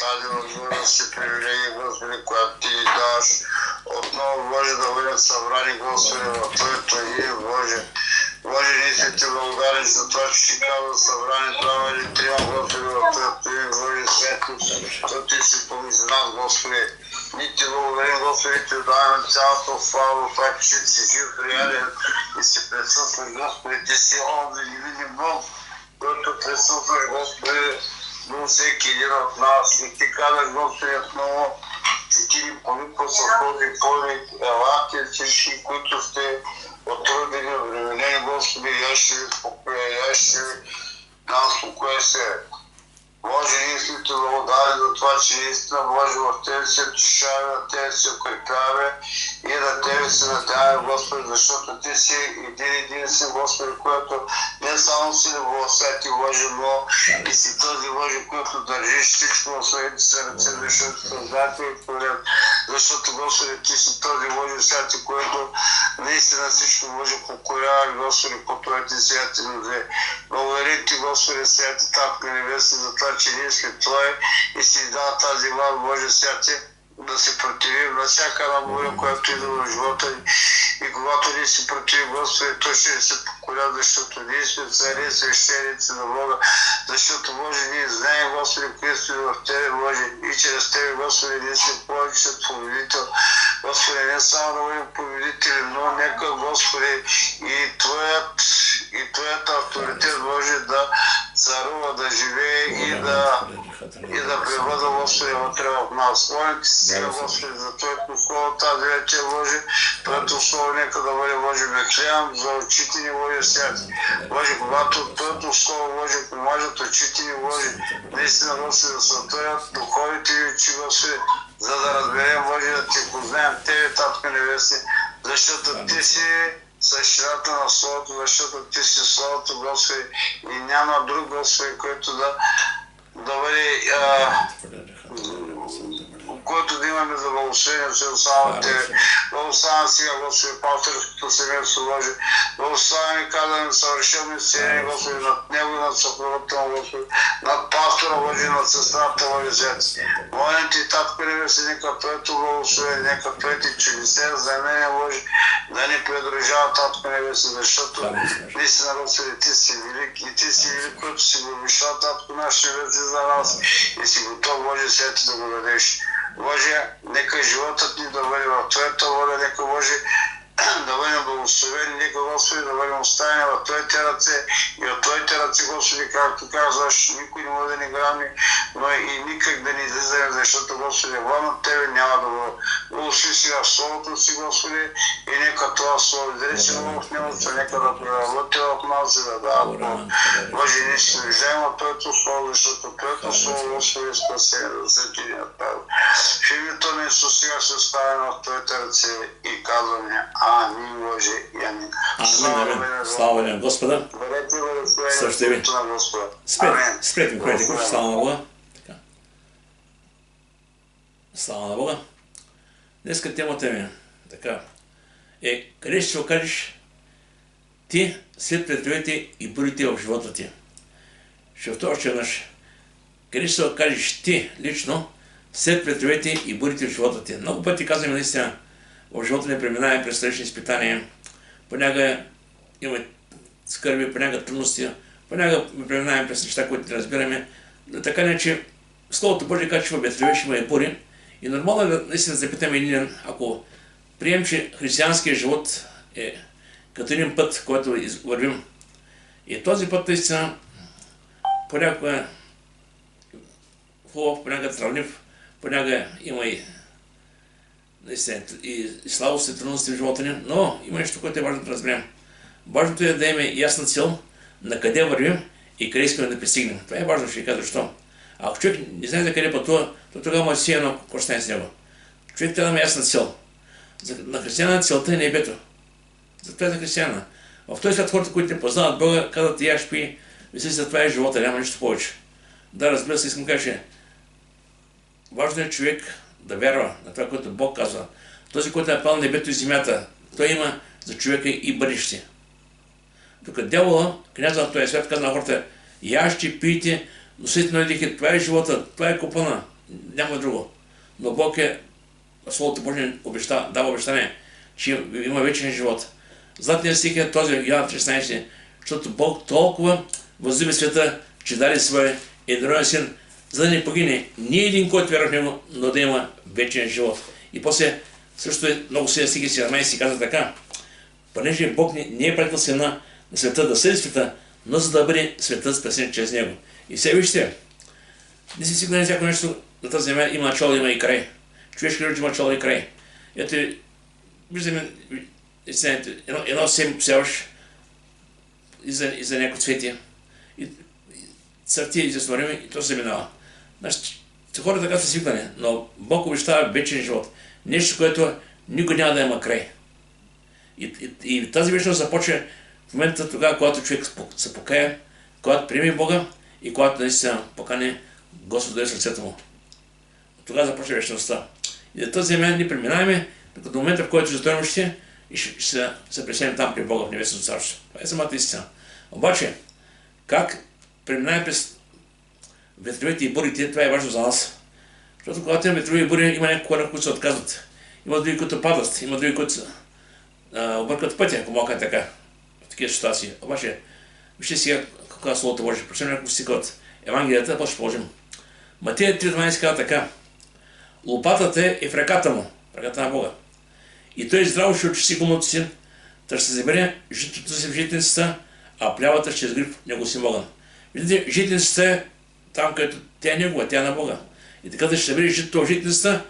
тази възможност и привилегия, Господи, която Ти ни даваш. Отново, Боже, да бъдем събрани, Господи, в Твоето име, Боже. Боже, ние сме Ти благодарни за това, че си казва събрани двама или трима, Господи, в Твоето име, Боже, светло, то Ти си помисли нас, Господи. Ние Ти благодарим, Господи, Ти даваме цялата слава, това, че си жив, реален и си присъстваш, Господи, Ти си онзи невидим Бог, който присъстваш, Господи, до всеки един от нас. И Ти казах, Господи, отново, че Ти ни повиква с този подвиг, елате всички, които сте отрудени, обременени, Господи, я ще ви спокоя, я ще ви дам спокойствие. Боже, ние сме Ти благодарни за това, че наистина, Боже, в Тебе се утешаваме, на Тебе се укрепяваме и на Тебе се надяваме, Господи, защото Ти си един си, Господи, който не само си любовосвети, Боже, но и си този, Боже, който държиш всичко в своите си ръце, защото създател и творец, защото, Господи, Ти си този, Боже, святи, който наистина всичко, Боже, покорява, Господи, по Твоите святи нозе. Благодарим Ти, Господи, святи Татко Небесен, за това, че ние сме Твои и си дава тази власт, Боже святи, да се противим на всяка една буря, която идва в живота ни. И когато ние се противим, Господи, той ще се покоря, защото ние сме цари, свещеници на Бога, защото, Боже, ние знаем, Господи, кои сме в Тебе, Боже, и чрез Тебе, Господи, ние сме повече от победител. Господи, не само да бъдем победители, но нека, Господи, и Твоят авторитет, Боже, да царува, да живее и да пребъда, Господи, вътре в нас. Молим Ти сега, Господи, за Твоето слово тази вечер, Боже, Твоето слово нека да бъде, Боже, меклям за очите ни, Боже, святи. Боже, когато Твоето слово, Боже, помажат очите ни, Боже, наистина, Господи, да се отворят духовите ни очи, Господи, за да разберем, Боже, да Ти познаем Тебе, Татко Небесни, защото Ти си същината на Словото, защото Ти си Словото, Господи, и няма друг, Господи, който да бъде, който да имаме за благословение, освен само Тебе. Благославям сега, Господи, пасторското семейство, Боже. Благославям и казваме съвършено изцеление, Господи, над него и над съпругата му, Господи, над пастора, Боже, над сестрата, Боже, Зец. Молим Ти, Татко Небесен, нека Твоето благословение, нека Твоите чудеса, знамения, Боже, да ни придружава, Татко Небесен, защото наистина, Господи, Ти си велик и Ти си велик, който си го обещал, Татко наш Небесен, за нас и си готов, Боже, Свети, да го дадеш. Боже, нека животът ни да бъде в Твоята воля, нека, Боже, да бъдем благословени, нека, Господи, да бъдем оставени в Твоите ръце и от Твоите ръце, Господи, както казваш, никой не може да ни грабне, но и никак да ни излизаме, защото, Господи, вън от Тебе няма да бъде. Благослови сега Словото си, Господи, и нека това Слово изречено в него, нека да преработи в нас и да дава плод. Боже, ние ще нуждаем от Твоето Слово, защото Твоето Слово, Господи, е спасение за всеки един от нас. В името на Исус сега се оставяме в Твоите ръце и казваме Амин, Боже, и амин. Слава на Господа. Също ви. Спрете ми, което куче, слава на Бога. Слава на Бога. Днеска темата ми къде ще се окажеш ти след предприятите и бурите в живота ти. Ще вторя още веднъж. Къде ще се окажеш ти лично след предприятите и бурите в живота ти. Много пъти казваме наистина, в живота ни преминаваме през различни изпитания. Понякога имаме скърби, понякога трудности, понякога преминаваме през неща, които не разбираме. Така не, че Словото Божие казва, че в Бетлеем ще има и бури. И нормално е да наистина запитаме един, ако приемем, че християнският живот е като един път, който вървим. И този път наистина понякога е хубав, понякога сравнив, понякога има и слабост и трудности в живота ни, но има нещо, което е важно да разберем. Важното е да имаме ясна цел на къде вървим и къде искаме да пристигнем. Това е важно, ще ви кажа защо. Ако човек не знае за къде пътува, то тогава му е сеяно кощане с него. Човек трябва да има ясна цел. На християна целта е небето. Затова е за християна. В този свят хората, които не познават Бога, казват яш пи, мисли за това е живота, няма нищо повече. Да, разбира се, искам да кажа, важно е човек да вярва на това, което Бог казва. Този, който е направил небето и земята, той има за човека и бъдеще. Докато дявола, князът на този свят, каза на хората, ящи, пийте, носите на дихи, това е живота, това е купона. няма друго. Но Бог Словото Божие дава обещание, че има вечен живот. Златният стих е този, Йоан 16, защото Бог толкова възлюби света, че даде своя единороден син, за да не погине ни един, който вярва в него, но да има вечен живот. И после също е много силен стих 17 казва така: понеже Бог не е пратил сина на света да съди света, но за да бъде светът спасен чрез него. И все вижте, не си сигурен всяко нещо на тази земя има начало, има и край. Човешки род има начало и край. Ето, виждаме едно семе посяваш и за някои цвети. И църти известно време и то се минава. Значи, хората така са свикнани, но Бог обещава вечен живот. Нещо, което никой няма да има край. И тази вечност започва в момента тогава, когато човек се покая, когато приеме Бога и когато наистина покане Господ да е сърцето му. Тогава започва вечността. И за тази земя ние преминаваме до момента, в който ще затворим очите и ще се преселим там при Бога в Небесното царство. Това е самата истина. Обаче, как преминаваме през ветровете и бурите, това е важно за нас. Защото когато има ветрови и бури, има някои хора, които се отказват. Има други, които падат, има други, които объркат пътя, ако мога така, в такива ситуации. Обаче, вижте сега каква Словото Божие. Прочем някакво стиха от Евангелията, после ще положим. Матея 3.12 казва така: лопатата е в ръката му, в ръката на Бога. И той здраво ще очисти гумното си, та ще се забере житото си в житницата, а плявата ще изгри в него си огън. Видите, житницата е там, където тя е негова, тя е на Бога. И така да ще събере житото в житницата,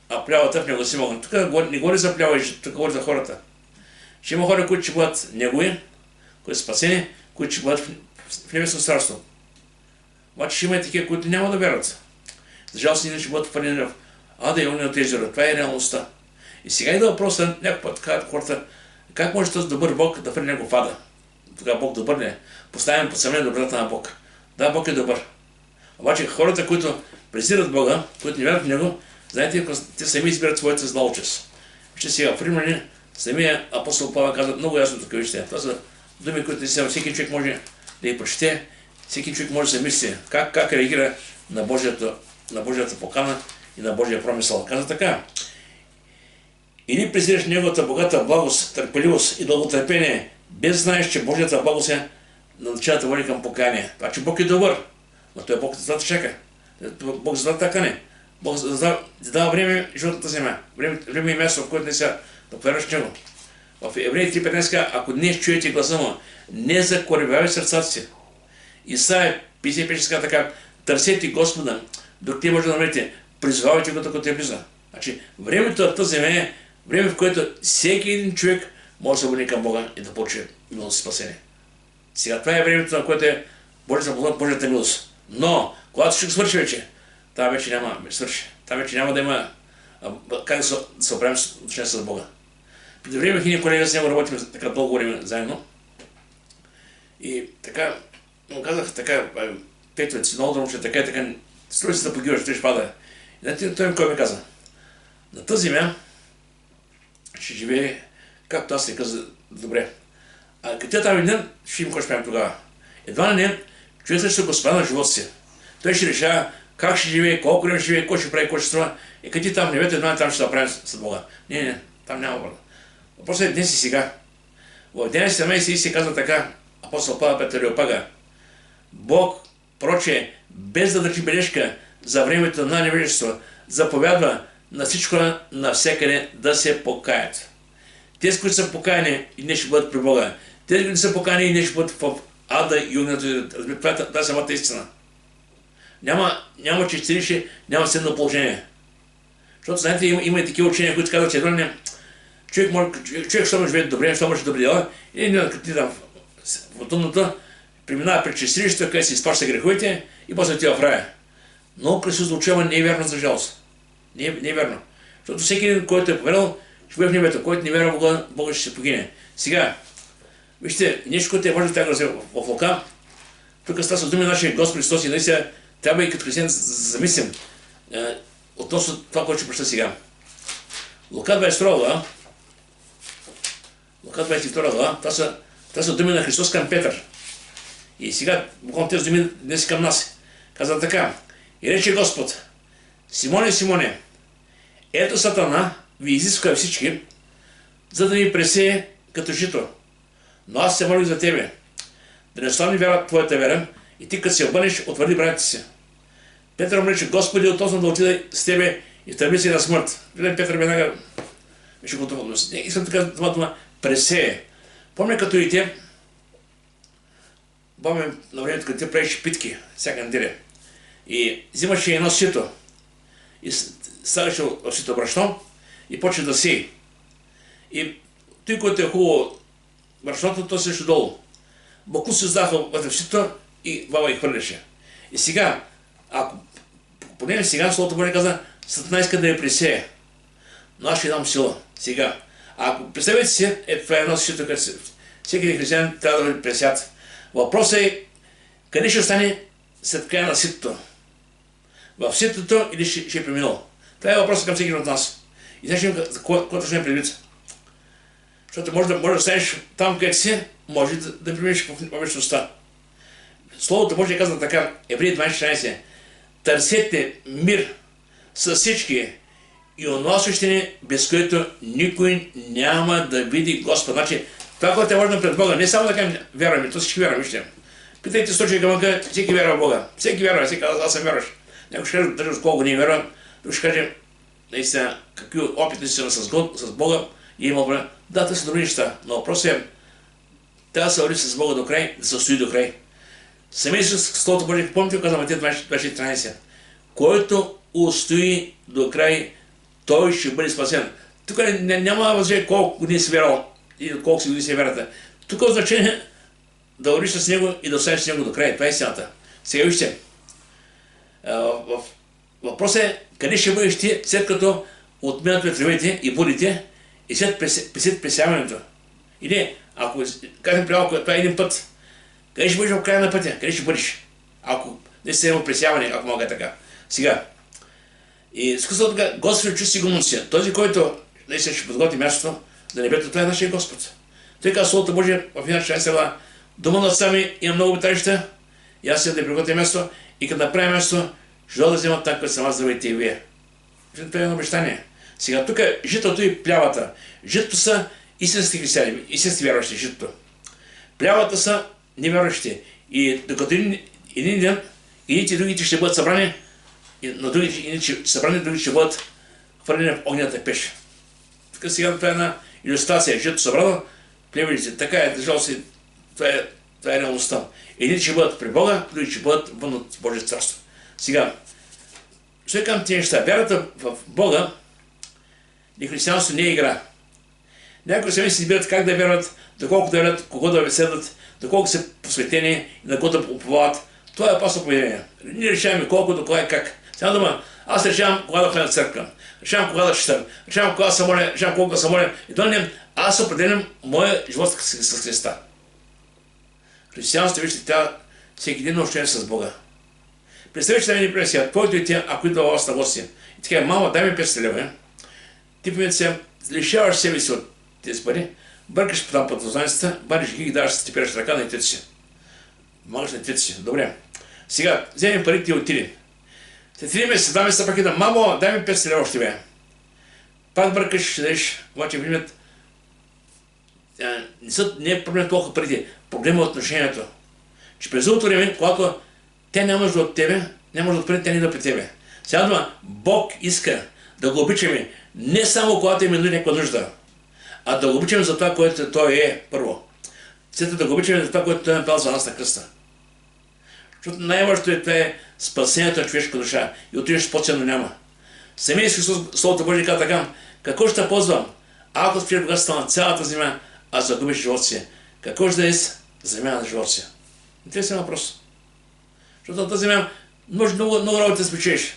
а плявата в него си огън. Тук не говори за плява и житото, тук говори за хората. Ще има хора, които ще бъдат негови, които са спасени, които ще бъдат в Небесното царство. Обаче ще има и такива, които няма да вярват. За жалост, ние ще бъдат хвърлени в ада и огненото езеро. Това е реалността. И сега идва въпросът, някой път казват хората: как може този добър Бог да хвърли него в ада? Тогава Бог добър не е. Поставяме под съмнение добрата на Бог. Да, Бог е добър. Обаче хората, които презират Бога, които не вярват в него, знаете, те сами избират своята зла участ. Вижте сега, в Римляни, самия апостол Павел казва много ясно тук, вижте. Това са думи, които всеки човек може да ги прочете, всеки човек може да се мисли как реагира на Божията покана и на Божия промисъл. Казва така: или презираш неговата богата благост, търпеливост и дълготърпение, без знаеш, че Божията благост е начина да води към покаяние. Това, че Бог е добър, но той Бог за да чака. Бог за да така не. Бог дава време в животната земя. Време и място, в което не сега да повярваш в него. В Евреи 3.15 казва: ако днес чуете гласа му, не закоревявай сърцата си. Исаия 55 казва така: търсете Господа, докато може да намерите, призовавайте го, докато е близо. Значи, времето на тази земя е време, в което всеки един човек може да се обърне към Бога и да получи милост и спасение. Сега това е времето, на което е Божията милост. Но, когато ще свърши вече, това вече няма да свърши. Това вече няма да има как да се оправим с Бога. Преди време ние колеги с него работим така дълго време заедно. И така, му казах така, Петровец, си много дълго, така и така, струва се да погиваш, той ще пада. И знаете, той кой ми каза: на тази земя ще живее, както аз се каза, добре. А къде там един, ще им какво ще правим тогава. Едва не, човек ще Господа на живота си. Той ще решава как ще живее, колко време ще живее, кой ще прави, кой ще струва. И къде там небето, едва там ще да правим с Бога. Не, там няма Бога. Въпросът е днес и сега. В 11.17 се казва така, апостол Павел Петериопага: Бог, проче, без да държи бележка за времето на невежество, заповядва на всичко навсякъде да се покаят. Тези, които са покаяни, и днес ще бъдат при Бога. Тези, които не са покаяни, и днес ще бъдат в ада и огнето. Това е самата истина. Няма чистилище, няма седно положение. Защото, знаете, има и такива учения, които казват, че едва не човек ще може живее добре, ще може добри дела, и не като там в тъмното, преминава пред чистилището, където се изпаща греховете и после отива в рая. Много красиво звучи, ама не е вярно за жалост. Не е вярно. Защото всеки един, който е повярвал, ще бъде в небето. Който не вярва в Бога, Бога ще се погине. Сега, вижте, нещо, което е важно да в Лука, тук става с думи на нашия Господ Христос и наистина трябва и като християни да замислим относно това, което ще прочета сега. Лука 22 глава, това са думи на Христос към Петър. И сега, буквално тези думи днес към нас. Казва така: и рече Господ: Симоне, Симоне, ето Сатана ви изиска всички, за да ви пресее като жито. Но аз се молих за тебе, да не слабни вяра твоята вера, и ти като се обърнеш, утвърди братите си. Петър му рече: Господи, отосно да отида с тебе и в търби на смърт. Петър веднага беше готов. Искам така това дума пресее. Помня като и те, помня на времето, като те правиш питки всяка неделя. И взимаше едно сито и ставаше в сито брашно и почва да сее. И той, който е хубаво брашното, то също долу. Боку се издаха вътре в сито и баба и хвърляше. И сега, ако поне сега Словото Божие каза, Сатана иска да я пресее. Но аз ще дам сила. Сега. Ако представете си, това е едно сито, като всеки християн трябва да бъде пресят. Въпросът е, къде ще остане след края на ситото? В ситото или ще е преминал? Това е въпросът към всеки от нас. И сега ще имам което ще ме предвид. Защото може да станеш там, където си, може да преминеш в вечността. Словото Божие казва така, Евреи 12:14: Търсете мир с всички и онова свещение, без което никой няма да види Господ. Значи, това, което е важно пред Бога, не само да кажем вярваме, то всички вярваме, вижте. Питайте 100 човека вънка, всеки вярва в Бога. Всеки вярва, всеки казва: аз съм вярващ. Някой ще каже: държа с колко не вярва, той ще каже наистина какви опити си с Бога и има време. Да, те са добри неща, но въпросът е трябва да се върви с Бога до край, да се стои до край. Самия Исус, Словото Божие, помните, казва Матея 20:13: който устои до край, той ще бъде спасен. Тук няма значение колко години си вярвал и колко си години си вярата. Тук е значение да вървиш с него и да останеш с него до край. Това е истината. Сега вижте, въпросът е къде ще бъдеш ти, след като отминат ветровете и бурите и след пресяването. Или, ако кажем приятел, това е един път, къде ще бъдеш в края на пътя? Къде ще бъдеш? Ако не се има пресяване, ако мога така. Сега. И сказал така: Господ чу сигурност си. Този, който наистина ще подготви мястото за небето, това е нашия Господ. Той казва Словото Божие в една част села: дома на отца ми има много обиталища, и аз сега да приготвя място, и като направя място, ще да взема там, като съм аз, здравейте и вие. Това е едно обещание. Сега тук житото и плявата. Житото са истински християни, истински вярващи, житото. Плявата са невярващи. И докато един ден, едните и другите ще бъдат събрани, но другите ще бъдат хвърлени в огнената пещ. Така сега това е една илюстрация. Жито събрано, плевелите. Така е, държал си, това е реалността. Едните ще бъдат при Бога, другите ще бъдат вън от Божие царство. Сега, ще към тези неща. Вярата в Бога и християнство не е игра. Някои сами си избират как да вярват, доколко да вярват, кого да беседват, доколко са посветени и на кого да уповават. Това е опасно поведение. Ние решаваме колко, до кога и как. Сега дума, аз решавам кога да ходя в църква, решавам кога да чета, решавам кога се моля, решавам колко да се моля. И то не, аз определям моя живот с Христа. Християнството, вижте, тя всеки ден общение с Бога. Представете, че да ми не сега, твоето дете, ако идва вас на гости, и така: мама, дай ми 500 лева. Ти в момента се лишаваш себе си от тези пари, бъркаш там под познанията, бариш ги даваш с тепереш ръка на детето си. Помагаш на детето си. Добре. Сега, вземем парите и отиди. След 3 месеца, 2 месеца пак идва: мамо, дай ми 500 лева още бе. Пак бъркаш, ще дадеш, обаче примет. Не е проблем толкова парите, проблем е отношението. Че през другото време, когато те няма нужда от тебе, не може да отпред, тя не да при тебе. Сега дума, Бог иска да го обичаме не само когато има някаква нужда, а да го обичаме за това, което Той е първо. След да го обичаме за това, което Той е направил за нас на кръста. Защото най-важното е това е спасението на човешка душа. И от нещо по-ценно няма. Самия Исус, Словото Божие казва така: какво ще ползвам, ако спреш богатството на цялата земя, а загубиш живота си? Какво ще да е земя на живота си? Интересен въпрос. Защото на тази земя може много работа да спечелиш.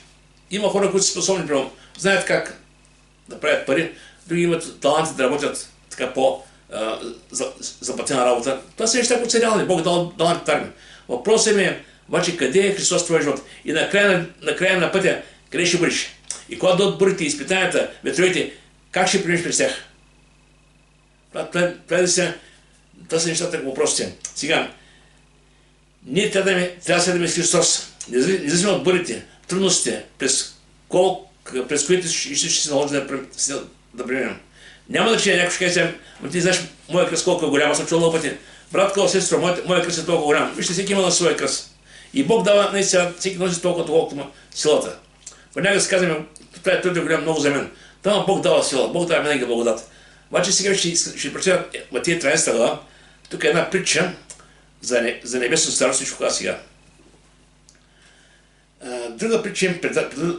Има хора, които са способни, прямо, знаят как да правят пари, други имат таланти да работят така по-заплатена работа. Това са неща, които са реални. Бог дал таланти. Въпросът ми е обаче къде е Христос в твоя живот? И на края на пътя, къде ще бъдеш? И когато дойдат бурите, изпитанията, ветровете, как ще приемеш през тях? Това са нещата, въпросите. Сега, ние трябва да сме с Христос. Независимо от бурите, трудностите, през през които ще се наложи да преминем. Няма да че някой ще каже, но ти знаеш моя кръст колко е голям, аз съм чул много пъти. Братко, сестро, моя кръст е толкова голям. Вижте, всеки има на своя кръст. И Бог дава наистина, всеки носи толкова, колкото му силата. Понякога се казваме, това е твърде голям много за мен. Там Бог дава сила, Бог дава винаги благодат. Обаче сега ще прочета Матия 13 глава. Тук е една притча за небесно царство, ще кажа сега. Друга причина,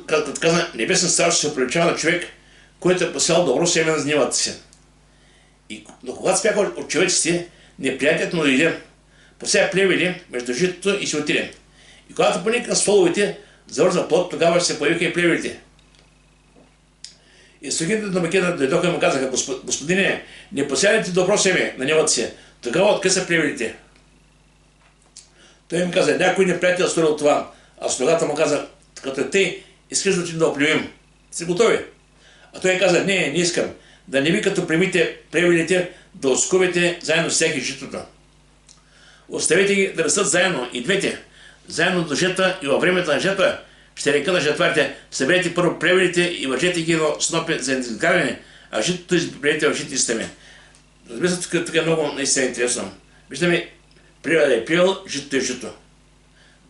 като каза, небесно царство се приличава на човек, който е посял добро семе на нивата си. Но когато спяха от човеците, неприятелят му дойде, посея плевели между житото и си отиде. И когато поникна столовете, завърза плод, тогава ще се появиха и плевелите. И слугите на домакина дойдоха и му казаха, господине, не посядете добро семе на нивата си, тогава откъде са плевелите? Той им каза, някой неприятел сторил това, а слугата му каза, като те искаш да отидем да оплюем. Сте готови? А той каза, не искам. Да не ви като примите плевелите, да отскубите заедно с всеки житото. Оставете ги да растат заедно и двете, заедно до жета и във времето на жета ще река на жетварите, съберете първо плевелите и вържете ги в снопи за изгаряне, а житото изберете в житни стеми. Разбира се, тук е много наистина интересно. Виждаме, плевел е плевел, житото е жито.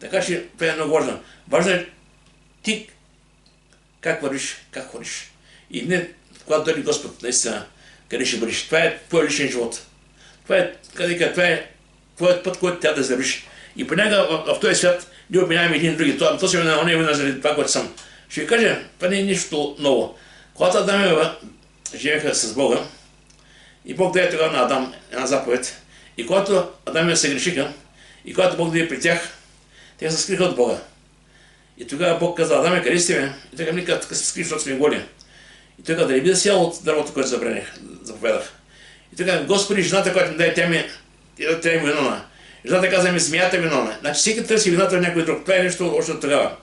Така че това е много важно. Важно е ти как вървиш, как ходиш. И не, когато дойде Господ, наистина, къде ще бъдеш. Това е твой личен живот. Това е твоят път, който трябва да извървиш. И понякога в този свят ние обвиняваме един други. То се не е вина заради това, което съм. Ще ви кажа, това не е нищо ново. Когато Адам и Ева живееха с Бога, и Бог даде тогава на Адам една заповед, и когато Адам и Ева се грешиха, и когато Бог даде при тях, те се скриха от Бога. И тогава Бог каза, Адаме, къде сте ме? И той каза, така се скри, защото сме голи. И той каза, да не би да си ял от дървото, което заповедах. И той каза, Господи, жената, която ми даде, тя ми е виновна. Жената каза ми, змията е виновна. Значи всеки търси вината в някой друг. Това е нещо още от тогава.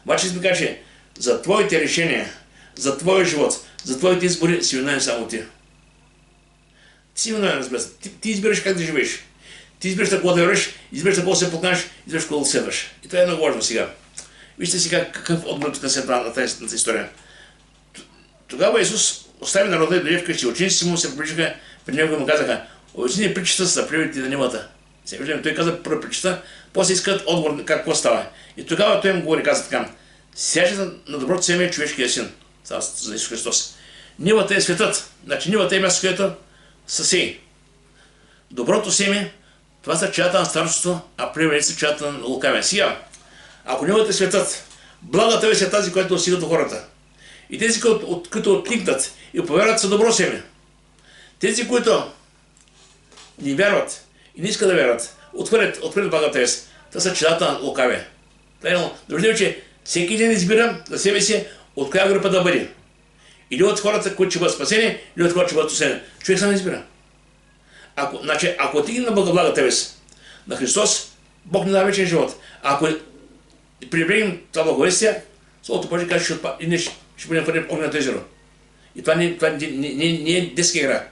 Обаче си кажа, че за твоите решения, за твоя живот, за твоите избори си виновен само ти. Ти си виновен, разбира се. Ти избираш как да живееш. Ти избираш какво да вървиш, избираш какво да се поканеш, избираш какво да следваш. И това е много важно сега. Вижте сега какъв отговор тук се на тази история. Тогава Исус остави народа и дойде вкъщи. Учениците му се приближиха при него и му казаха, обясни ни притчата за плевелите на нивата. Сега виждаме, той каза първа притчата, после искат отговор какво става. И тогава той му говори, каза така, сяжете на доброто семе е човешкия син, за Исус Христос. Нивата е светът, значи нивата е място, където са сеи. Доброто семе, това са чията на старството, а плевелите са чията на лукавия. Сега, ако нивата е светът, благата ви е тази, която достига до хората. И тези, които откликнат и повярват, са добро семе. Тези, които не вярват и не искат да вярват, отхвърлят благата вест. Това са челата на лукавия. Да виждаме, че всеки ден избира за себе си от коя група да бъде. Или от хората, които ще бъдат спасени, или от хората, които ще бъдат осъдени. Човек сам избира. Ако отиде на благата вест на Христос, Бог ни дава вечен живот. Ако прибегнем това благовестие, Словото Божие каже, ще бъдем в огненото езеро. И това не е детска игра.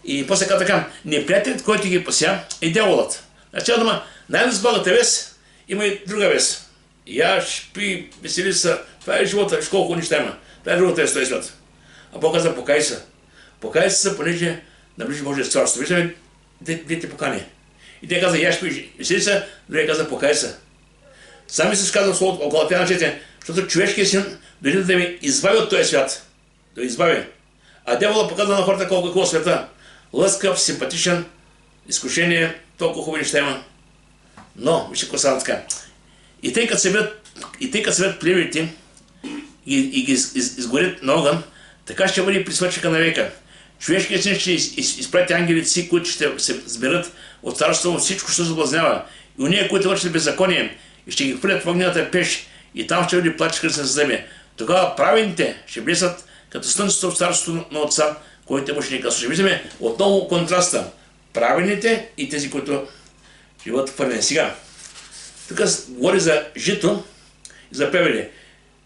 И после каза така, неприятелят, който ги пася, е дяволът. Значи дума, найден с благата вест, има и друга вест. Яш, пи, весели са, това е живота, виж колко неща има. Това е другата вест, този свят. А Бог каза, покай се. Покай се, понеже наближи Божие царство. Виждаме, двете покани. И те каза, яш, пи, весели са, другия каза, покай се. Сами се казва Словото около тя начете, защото човешкият син дойде да ми избави от този свят. Да избави. А дявола показва на хората колко е света. Лъскав, симпатичен, изкушение, толкова хубави неща има. Но, вижте какво става така. И тъй като се вят плевелите и ги изгорят на огън, така ще бъде при свършека на века. Човешкият син ще изпрати ангелите си, които ще се сберат от царството, всичко ще съблазнява. И уния, които вършат беззаконие, и ще ги хвърлят в огнената пещ, и там ще бъде плач кръст на зъбе. Тогава праведните ще блесат като слънцето в царството на Отца, който е мъченик. Ще виждаме отново контраста. Праведните и тези, които живеят в първен. Сега, тук говори за жито и за плевели.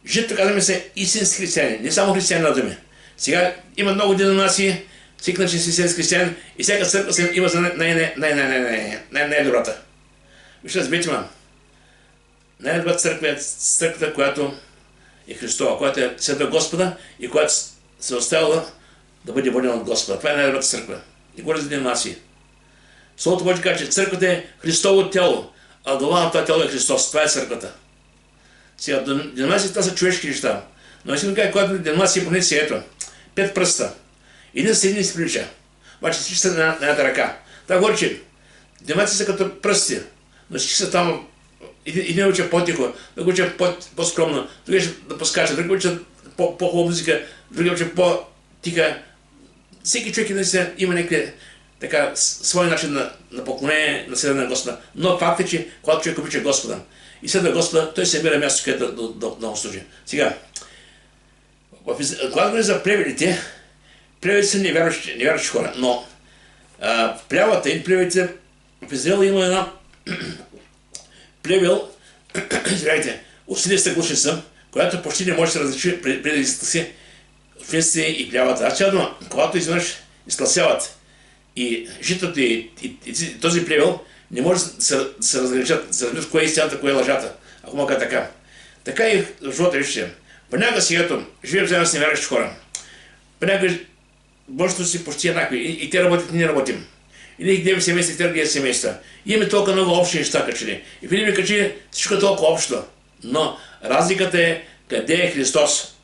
Жито, казваме се, истински християни, не само християни на думи. Сега има много деноминации, всеки начин си християн и всяка църква има за най-добрата. Вижте, разберете ме, най-добрата църква е църквата, която е Христова, която е света Господа и която се оставила да бъде водена от Господа. Това е най-добрата църква. И говори за нации. Словото Божие казва, че църквата е Христово тяло, а глава на това тяло е Христос. Това е църквата. Сега, деноминацията са човешки неща. Но искам да кажа, когато деноминация понесе ето, 5 пръста. Един с един се прилича. Обаче всички са на едната ръка. Това говори, че деноминации са като пръсти, но всички са там. Един уча по-тихо, друг уча по-скромно, друг уча да поскача, друг уча по-хубава музика, друг уча по-тиха. Всеки човек има някакви така свой начин на поклонение на седа на Господа. Но факт е, че когато човек обича Господа и седа на Господа, той се бере място, където да му служи. Сега, когато говорим за превелите, превелите са невярващи хора, но плявата и плевелите в Израел има една плевел, извинявайте, усилиста глушница, която почти не може да се различи преди да си финците и плявата. Аз цяла дума, когато изведнъж изкласяват и житото и този плевел, не може да се разграничат, да се разбират кое е истината, кое е лъжата. Ако мога така. Така и в живота, вижте. Понякога сегато живеем заедно с невярващи хора. Понякога Божието си почти еднакви. И те работят, и ние работим. Или гледаме семейства, и те гледат семейства. Имаме толкова много общи неща качели. И видим качели всичко е толкова общо. Но разликата е къде е Христос.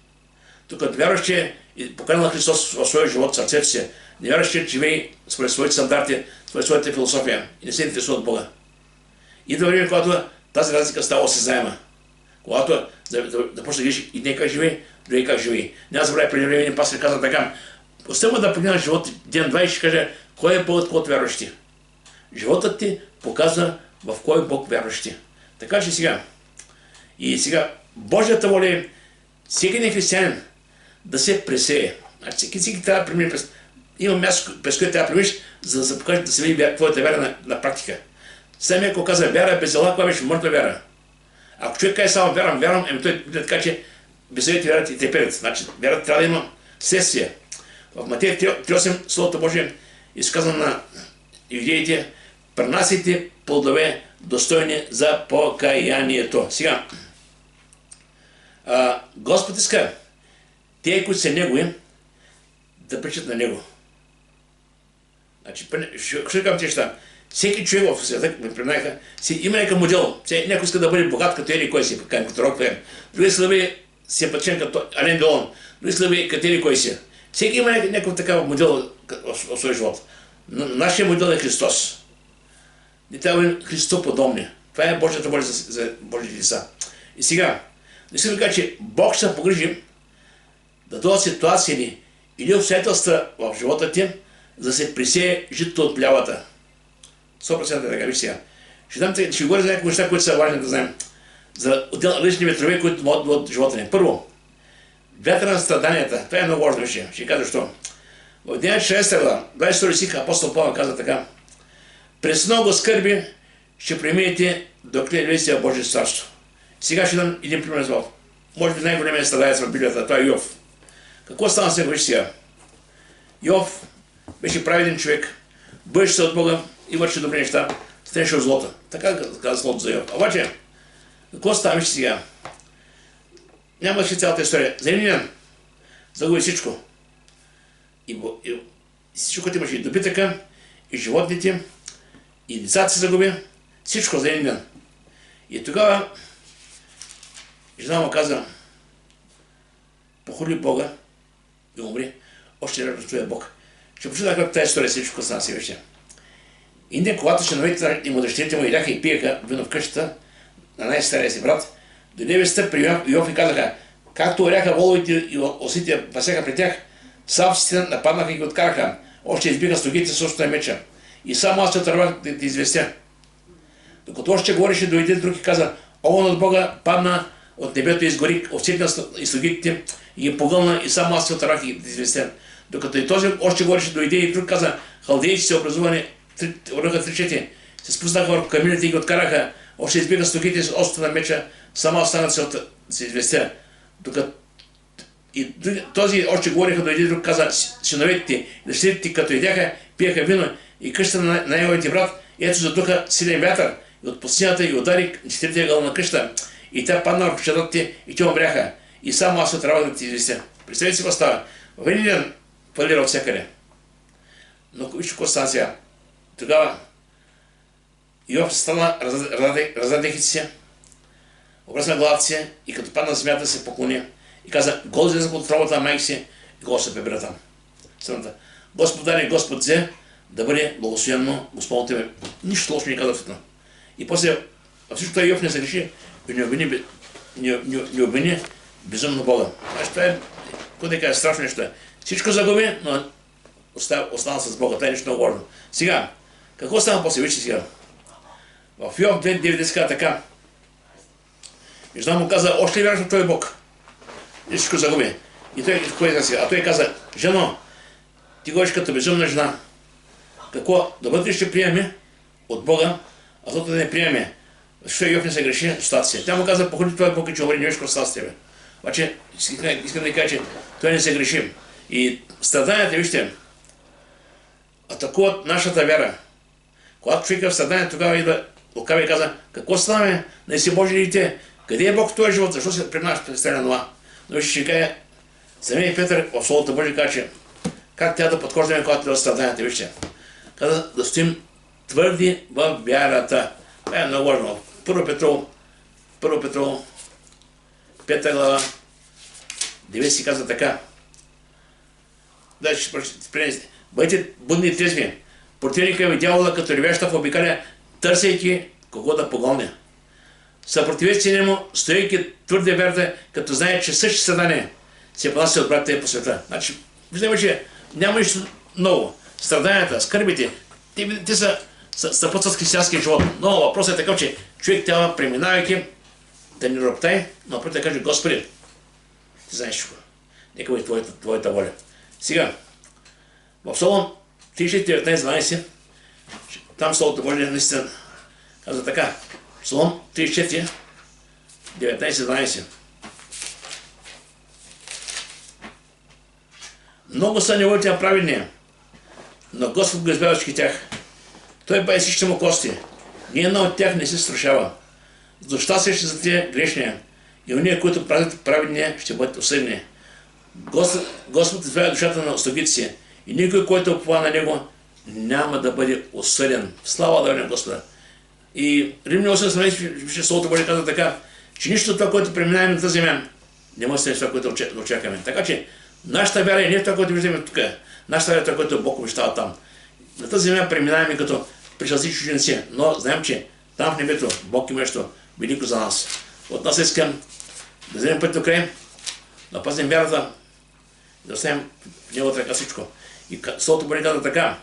Тук вярващия и поканил Христос в своя живот, в сърцето си. Невярващият живее според своите стандарти, според своята философия и не се интересува от Бога. Идва време, когато тази разлика става осезаема. Когато да почне да видиш и не как живее, други как живее. Няма забравя преди време един пастор каза така: оставя да погледна живота ден-два и ще каже кой е Богът, кой вярващи. Животът ти показва в кой Бог вярващи. Така че сега. И сега Божията воля е всеки един християнин да се пресее. Значи всеки трябва да премине през... Има място, през което трябва да преминеш, за да се покаже, да се види твоята вяра на практика. Самия, ако каза вяра без дела, кога беше мъртва вяра? Ако човек каже само вярвам, той така, че безделите вярат и треперят. Значи вярата трябва да има следствие. В Матея 3:8 Словото Божие изказва на юдеите: пренасяйте плодове достойни за покаянието. Сега, Господ иска те, които са Негови, да причат на Него. Значи, ще кажам тези неща. Всеки човек в света, ме преднаха, има някакъв модел. Някой иска да бъде богат като ели кой си, като Рокфелер. Други иска да бъде симпатичен като Ален Делон. Други иска да бъде като ели кой си. Всеки има някакъв такъв модел в своя живот. Нашия модел е Христос. Не трябва да бъдем Христоподобни. Това е Божията воля за Божите деца. И сега, не искам да кажа, че Бог ще се погрижи да дойдат ситуации или обстоятелства в живота ти, за да се пресее житото от плявата. 100% така, виж сега. Ще говоря за някакви неща, които са важни да знаем. За различни ветрове, които могат да бъдат живота ни. Първо, вятъра на страданията. Това е много важно, виж. Ще кажа защо. В деня 6 глава, 22 стих, апостол Павел каза така: през много скърби ще преминете докле влезете в Божие царство. Сега ще дам един пример за. Може би най-големият страдаец в Библията, това е Йов. Какво стана с него, виж сега? Йов беше праведен човек, боеше се от Бога и върши добри неща, стенеше от злота. Така каза Словото за Йов. Обаче, какво става, виж сега? Няма да ще цялата история. За един ден загуби всичко. И всичко, което имаше, и добитъка, и животните, и децата се загуби, всичко за един ден. И тогава жена му каза: похули Бога и умри, още не чуе Бог. Ще почута как тази история всичко стана си веща. И не, когато синовете и младещите му иляха и пиеха вино в къщата на най-стария си брат, дойде вестта при Йов и казаха: както оряха воловите и осите пасяха при тях, савците нападнаха и ги откараха, още избиха слугите с острия меча. И само аз се отървах да ти известя. Докато още говореше, дойде друг и каза: огън от Бога падна от небето и изгори овците и слугите и ги погълна, и само аз се отървах и да известя. Докато и този още говореше, дойде и друг каза: халдеите се образувани, оръха три чети, се спуснаха върху камините и ги откараха, още избиха слугите с острия меча, само останат се известя. Докато и този още говориха, дойде друг каза: синовете ти, дъщерите ти, като идяха, пиеха вино и къщата на неговите брат, ето задуха силен вятър и от пустинята и удари четирите ъгъла на къща, и тя падна върху чадата ти и те умряха. и само аз трябва да ти известя. Представете си какво става. В един ден фалира от всякъде. Но виж какво стана сега. Тогава Йов стана, раздадеха се, обръсна главата си и като падна на земята се поклони и каза: Гол излезнах от работа на майка си и Гол се прибира там. Господ даде, Господ взе, да бъде благословено Господното име. Нищо лошо не каза в това. И после всичко това Йов не се реши и не обвини безумно Бога. Значи това е, какво да кажа, страшно нещо. Всичко загуби, но остана с Бога. Това е нещо много важно. Сега, какво стана после? Вижте сега. В Йов 2.9 каза така. И жена му каза: още ли вярваш на твой Бог? И всичко загуби. И той, какво е сега? А той каза: жено, ти говориш като безумна жена. Какво? Доброто ще приеме от Бога, а злото да не приеме. Защото Йов не се греши, стата си. Тя му каза: походи твой Бог и че говори, не виж какво става с тебе. Обаче, искам да кажа, че той не се греши. И страданията, вижте, атакуват нашата вяра. Когато човек е в страдание, тогава идва лукави и каза: какво ставаме? Не си Божи дете. Къде е Бог в този живот? Защо се пред представя това? Но ще кажа, самия Петър в Словото Божие каза, че как тя да подхождаме, когато е в страданията, вижте. Каза да стоим твърди в вярата. Това е много важно. Първо Петрово, 5 глава, 9 си казва така. Дайте ще пренесете. Бъдете будни и трезви. Противника ви дявола като ревяща в обикаля, търсейки кого да погълне. Съпротивете се нему, стоейки твърде вярата, като знае, че същи страдания се понася от братите по света. Значи, виждаме, че няма нищо ново. Страданията, скърбите, те са съпътстват с християнския живот. Но въпросът е такъв, че човек трябва, преминавайки, да не роптай, но напротив да каже: Господи, ти знаеш какво. Нека бъде твоята воля. Сега, в Псалом 34:19-12, там Словото Божие наистина казва така. Псалом 34:19-12. Много са неволите на праведния, но Господ го избавя всички тях. Той баи всичките му кости. Ни една от тях не се страшава. За щастие ще затрие грешния и уния, които правят праведния, ще бъдат осъдени. Господ избавя душата на слугите си и никой, който опова на него, няма да бъде осъден. Слава да бъде Господа. И Римляни 8:18, Словото Божие казва така, че нищо от това, което преминаваме на тази земя, не може да стане това, което очакваме. Така че нашата вяра е не в това, което виждаме тук. Нашата вяра е това, което Бог обещава там. На тази земя преминаваме като пришълци чужденци, но знаем, че там в небето Бог има нещо велико за нас. От нас искам да вземем път до край, да пазим вярата, да оставим в Неговата ръка всичко. И Словото Божие казва така: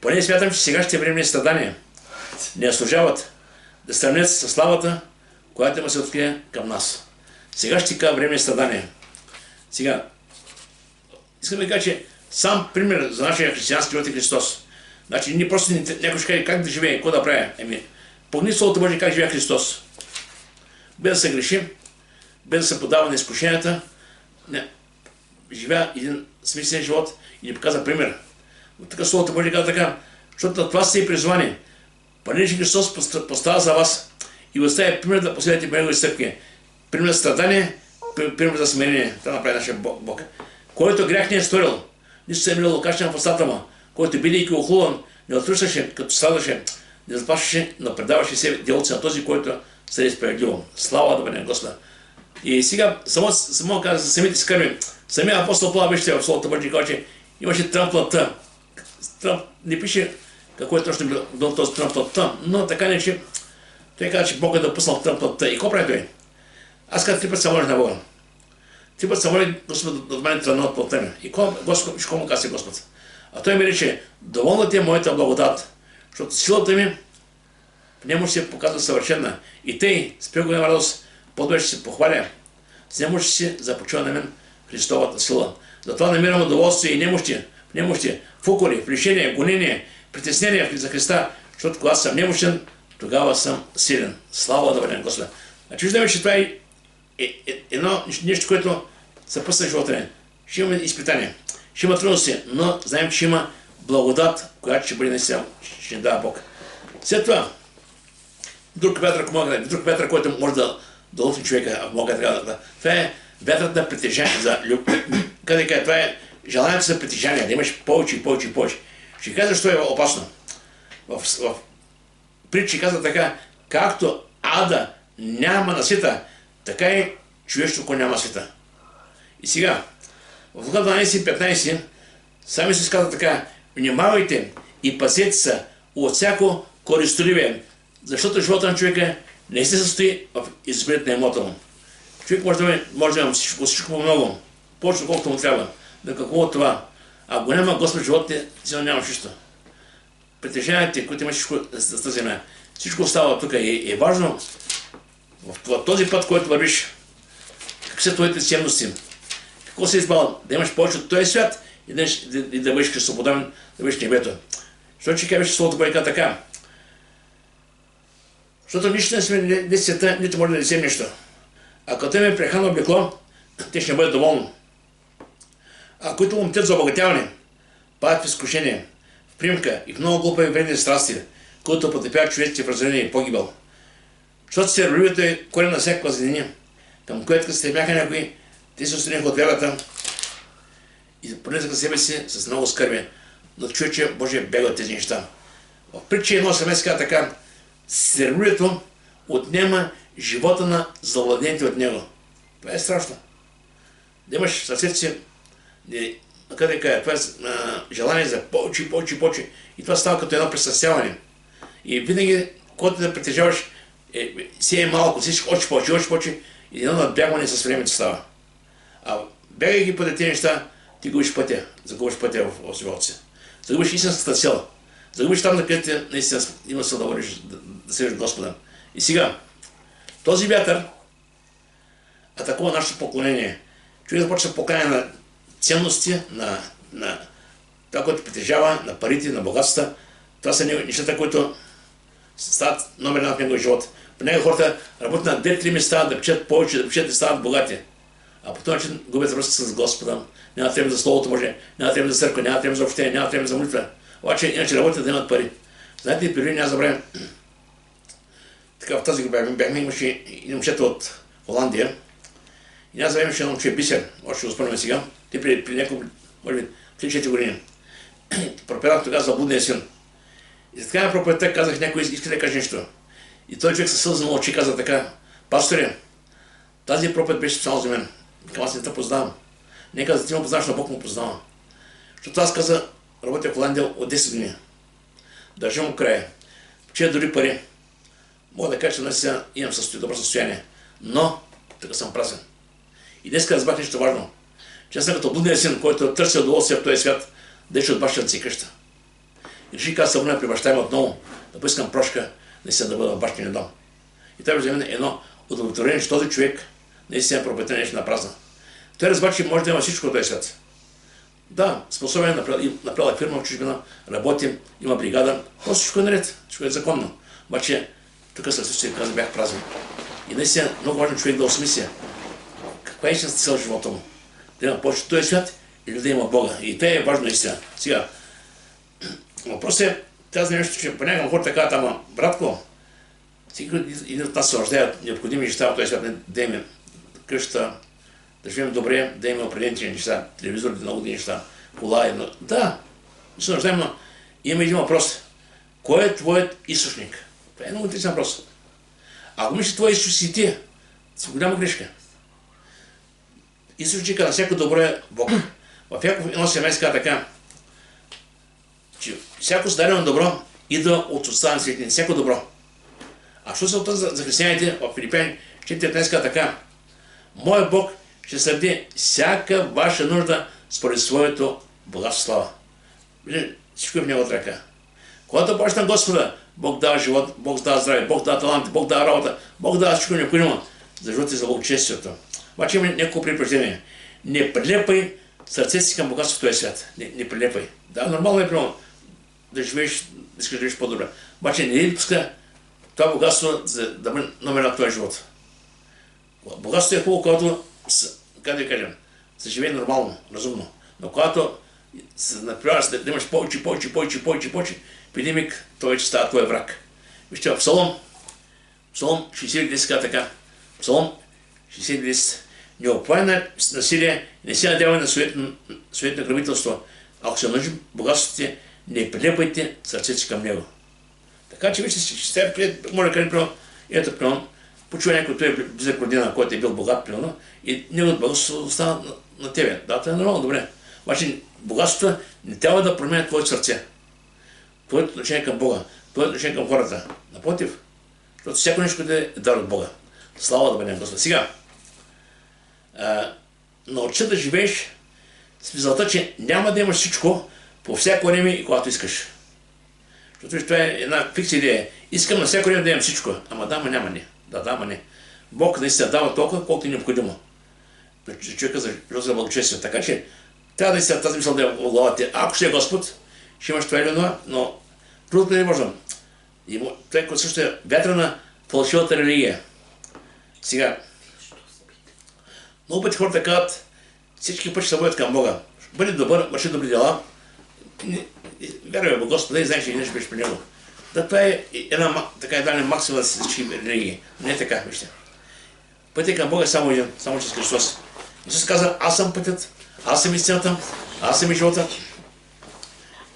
поне смятам, че сегашните временни страдания не служават да сравнят със славата, която има се открие към нас. Сега ще кажа временни страдания. Сега, искам да кажа, че сам пример за нашия християнски живот е Христос. Значи, ние просто някой ще каже как да живее, какво да прави. Погни Словото Божие как живее Христос. Без да се греши, без да се подава на изкушенията, живея един смислен живот и ни показва пример. От така Словото Божие казва така, защото на това сте и призвани. Понеже Христос поставя за вас и оставя пример да последвате по Негови стъпки. Пример за страдание, пример за смирение. Това направи нашия Бог. Който грях не е сторил, нищо се е милил лукашен в устата му, който бидейки охулан, не отръщаше, като страдаше, не заплашваше, но предаваше себе делци на този, който се е справедливо. Слава да бъде на Господа. И сега, само каза за самите скърби. Самия апостол Павел беше в Словото Божие, че имаше тръмплата. Не пише какво е точно бил този тръмплата, но така не, че той каза, че Бог е да пуснал тръмплата. И какво прави той? Аз казах 3 пъти се молих на Бога. 3 пъти се молих Господ да отмени тръмна от плътта ми. И какво му каза Господ? А той ми рече: доволна ти е моята благодат, защото силата ми в нему ще се показва съвършена. И тъй, с преголема радост, по-добре ще се похваля. С немощи си започва на мен Христовата сила. Затова намирам удоволствие и немощи, в укори, в лишение, гонение, притеснение за Христа, защото когато съм немощен, тогава съм силен. Слава да бъде на Господа. Значи виждаме, че това е едно нещо, което съпътства живота ни. Ще имаме изпитания, ще има трудности, но знаем, че има благодат, която ще бъде наистина, ще ни дава Бог. След това, друг вятър, който може да лъфи човека, мога така да. Това е вятърът на притежание, това е желанието за притежание, да имаш повече и повече и повече. Ще кажа, защо е опасно. В притчи казва така, както ада няма насита, така и човечето няма света. И сега, в Лука 12:15, сами се казва така, внимавайте и пазете се от всяко користоливие, защото живота на човека не се състои в избирането на имота му. Човек може да има всичко по-много, повече колкото му трябва. Да какво от това? Ако няма Господ в живота ти, си нямаш нищо. Притежанията, които имаш за тази земя, всичко остава тук и е важно в този път, който вървиш, какви са твоите ценности, какво си избрал, да имаш повече от този свят и да бъдеш свободен, да бъдеш небето. Защото ще кажеш словото бъде така. Защото нищо не сме не света, нито може да не взем нещо. А като имаме прехрана облекло, те ще бъдат доволни. А които му метят за обогатяване, падат в изкушение, в примка и в много глупави вредни страсти, които потъпяват човеците в разорение и погибел. Защото серволюбието е корен на всякаква злини, към което се стремяха някои, те се отстраниха от вярата и понесаха себе си с много скърби. Но човече Божие бега от тези неща. В притча 1:18 казва така, серволюбието отнема живота на завладените от него. Това е страшно. Да имаш сърцето си, това е желание за повече, повече, повече. И това става като едно пресъстяване. И винаги, когато да притежаваш, си е малко, всичко още повече, и едно надбягване с времето става. А бягайки по тези неща, ти губиш пътя, загубиш пътя в живота си. Загубиш истинската цел. Загубиш там, където наистина има сил да вървиш, да следваш Господа. И сега, този вятър атакува нашето поклонение. Човек започва да поканя на ценности, на това, което притежава, на парите, на богатствата. Това са нещата, които стават номер една в неговия живот. По него хората работят на 2-3 места, да печат повече, да печат и стават богати. А по този начин губят връзка с Господа. Няма време за Словото Божие, няма време за църква, няма време за общение, няма време за молитва. Обаче иначе работят да имат пари. Знаете ли, преди няма забравям, така в тази група бяхме, имаше и момчета от Холандия. И няма забравям, че едно момче е Бисер, още го спомняме сега, те при няколко, може би 3-4 години. Проповядах тогава за блудния син. И за така на проповедта казах, някой иска да каже нещо. И той човек със сълза на очи каза така, пасторе, тази проповед беше специално за мен. Към аз не те познавам. Не каза, ти ме познаваш, но Бог му познава. Защото аз каза, работя в Холандия от 10 години. Държа му края. Печея дори пари. Мога да кажа, че наистина имам добро състояние. Но, така съм празен. И днес разбрах нещо важно. Че аз съм като блудния син, който търси удоволствие в този свят, да еше от бащата си къща. И реши каза събуна при баща им отново, да поискам прошка, наистина да бъда в бащиния дом. И това за мен е едно удовлетворение, че този човек наистина е проповедта нещо на празна. Той разбра, че може да има всичко в този свят. Да, способен е, направила фирма в чужбина, работим, има бригада, просто всичко е наред, всичко е законно. Обаче, тук след всичко каза, бях празен. И наистина много важен човек да осмисля каква е истинската цел в живота му. Да има повече в този свят или да има Бога. И това е важно наистина. Сега, въпрос е, тази нещо, че понякога хората казват, ама, братко, всеки един от нас се рождаят необходими неща в този свят, да имаме къща, да живеем добре, да имаме определените неща, телевизор, много неща, кола, едно. Да, се нуждаем, но има един въпрос. Кой е твоят източник? Това е много интересен въпрос. Ако мислиш, твой източник си ти, си голяма грешка. Източника на всяко добро е Бог. В Яков 1:17 казва така, че всяко създадено добро идва от отца на светлин, всяко добро. А що се отнася за християните в Филипяни 4:15 казва така, моят Бог ще следи всяка ваша нужда според своето богатство слава. Всичко е в Него ръка. Когато почна на Господа, Бог дава живот, Бог дава здраве, Бог дава таланти, Бог дава работа, Бог дава всичко необходимо за живота и за благочестието. Обаче има няколко предупреждения. Не прилепай сърцето си към богатството в този свят. Не прилепай. Да, нормално е примерно да живееш, да искаш да живееш по-добре. Обаче не ли пуска това богатство да бъде номер на твоя живот. Богатството е хубаво, когато, как да кажем, се живее нормално, разумно. Но когато се напиваш да имаш повече, преди миг той вече става твой враг. Вижте, в Псалом 60:10 така. Псалом 60:10. не оправя на насилие, не се надява на суетно грабителство. Ако се нужи богатството ти, не прилепайте сърцето си към него. Така че вижте, че сега може да кажем, ето, примерно, почува някой, той е близък родина, който е бил богат, примерно, и неговото богатство остава на тебе. Да, това е нормално, добре. Обаче богатството не трябва да променя твоето сърце, твоето отношение към Бога, твоето отношение към хората. Напротив, защото всяко нещо, което е дар от Бога. Слава да бъде на Господа. Сега, научи да живееш с мисълта, че няма да имаш всичко по всяко време и когато искаш. Защото това е една фиксна идея. Искам на всяко време да имам всичко. Ама да, ама няма не. Да, ама не. Бог наистина дава толкова, колкото е необходимо. Човека за благочестие. Така че трябва да си тази мисъл да е в главата. Ако ще е Господ, ще имаш това или това, но трудното не може. Това също е вятъра фалшивата религия. Сега, много пъти хората казват, всички пъти ще се водят към Бога. Бъди добър, върши добри дела. Вярвай в Господа и знаеш, че нещо беше при Него. Да, това е една така максима за всички религии. Не е така, вижте. Пътят към Бога е само един, само чрез Христос. Исус каза, аз съм пътят, аз съм истината, аз съм и живота.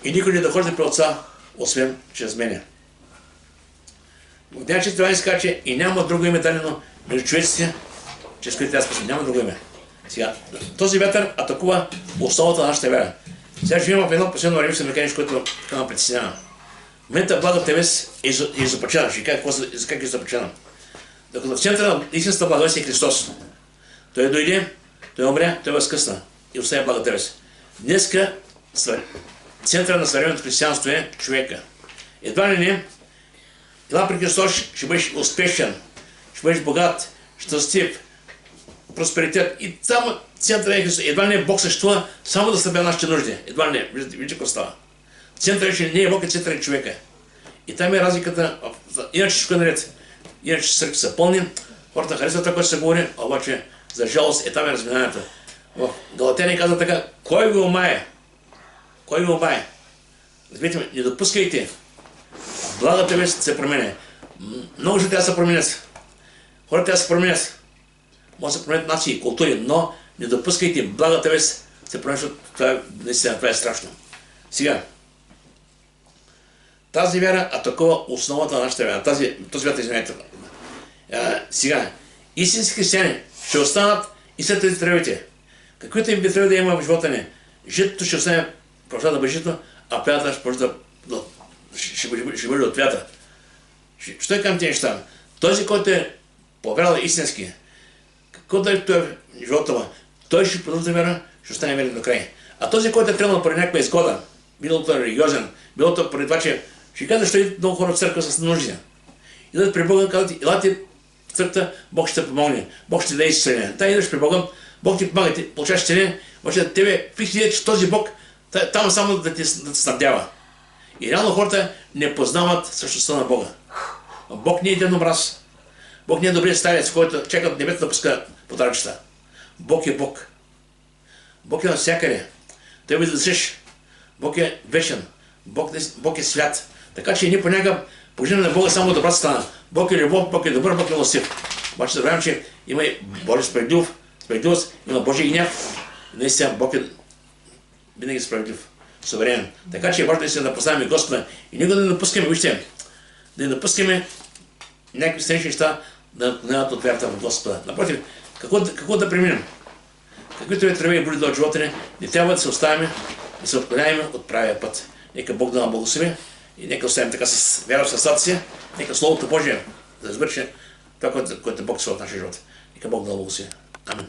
И никой не доходи при Отца, освен чрез мене. Бог че това иска, че и няма друго име дадено между човеците, чрез които аз спасам. Няма друго име. Сега, този вятър атакува основата на нашата вяра. Сега живеем в едно последно време, съм нещо, което така ме притеснява. В момента благата вест е изопачена. Ще кажа как е изопачена. Докато в центъра на истинската благовест е Христос. Той дойде, той умря, той възкъсна и оставя благата вест. Днеска центъра на съвременното християнство е човека. Едва ли не, едва при Христос ще бъдеш успешен, ще бъдеш богат, щастлив, просперитет и само центъра е Христос. Едва не Бог съществува само да събира нашите нужди. Едва не, виждате какво става. Центъра ще не е Бог, центъра е човека. И там е разликата. Иначе всичко е наред. Иначе църкви са пълни, хората харесват това, което се говори, обаче за жалост е там е разминаването. В Галатяни казва така, кой ви омае? Кой ви омае? Разбирате, не допускайте. Благата вест се променя. Много ще трябва да се променят. Хората трябва да се променят. Може да се променят нации и култури, но не допускайте благата вест се променя, защото това е страшно. Сега, тази вяра атакува основата на нашата вяра. Този вятър, извинете. Сега, истински християни ще останат и след тези тревите. Каквито им би трябвало да има в живота ни. Житото ще остане продължава да бъде жито, а пята ще бъде от пята. Що е към тези неща? Този, който е повярвал истински, какво да е той в живота му, той ще продължи вяра, ще остане верен до край. А този, който е тръгнал поради някаква изгода, било религиозен, било поради това, че ще казва, защо и много хора в църква с нужди. Идат при Бога и казват, елате в църквата, Бог ще те помогне, Бог ще даде изцеление. Та идваш при Бога, Бог ти помага, ти получаваш изцеление, обаче тебе фиксира, че този Бог там само да те снабдява. И реално хората не познават същността на Бога. Бог не е еднообраз. Бог не е добрият старец, който чака от небето да пуска подаръчета. Бог е Бог. Бог е навсякъде. Той да дъсиш. Бог е вечен. Бог е свят. Така че ние понякога погледнем на Бога само добра страна. Бог е любов, Бог е добър, Бог е милостив. Обаче забравям, че има и Божия справедливост, има Божия гняв. Наистина Бог е винаги справедлив, суверенен. Така че е важно наистина да поставяме Господа и никога да не допускаме, вижте, да не допускаме някакви странични неща да отклоняват от вярата в Господа. Напротив, какво да преминем? Каквито е трябва и буди до живота ни, не трябва да се оставяме и се отклоняваме от правия път. Нека Бог да нам благослови и нека оставим така с вяра в сърцата си, нека Словото Божие да извърши това, което Бог свърши в нашия живот. Нека Бог да нам благослови. Амин.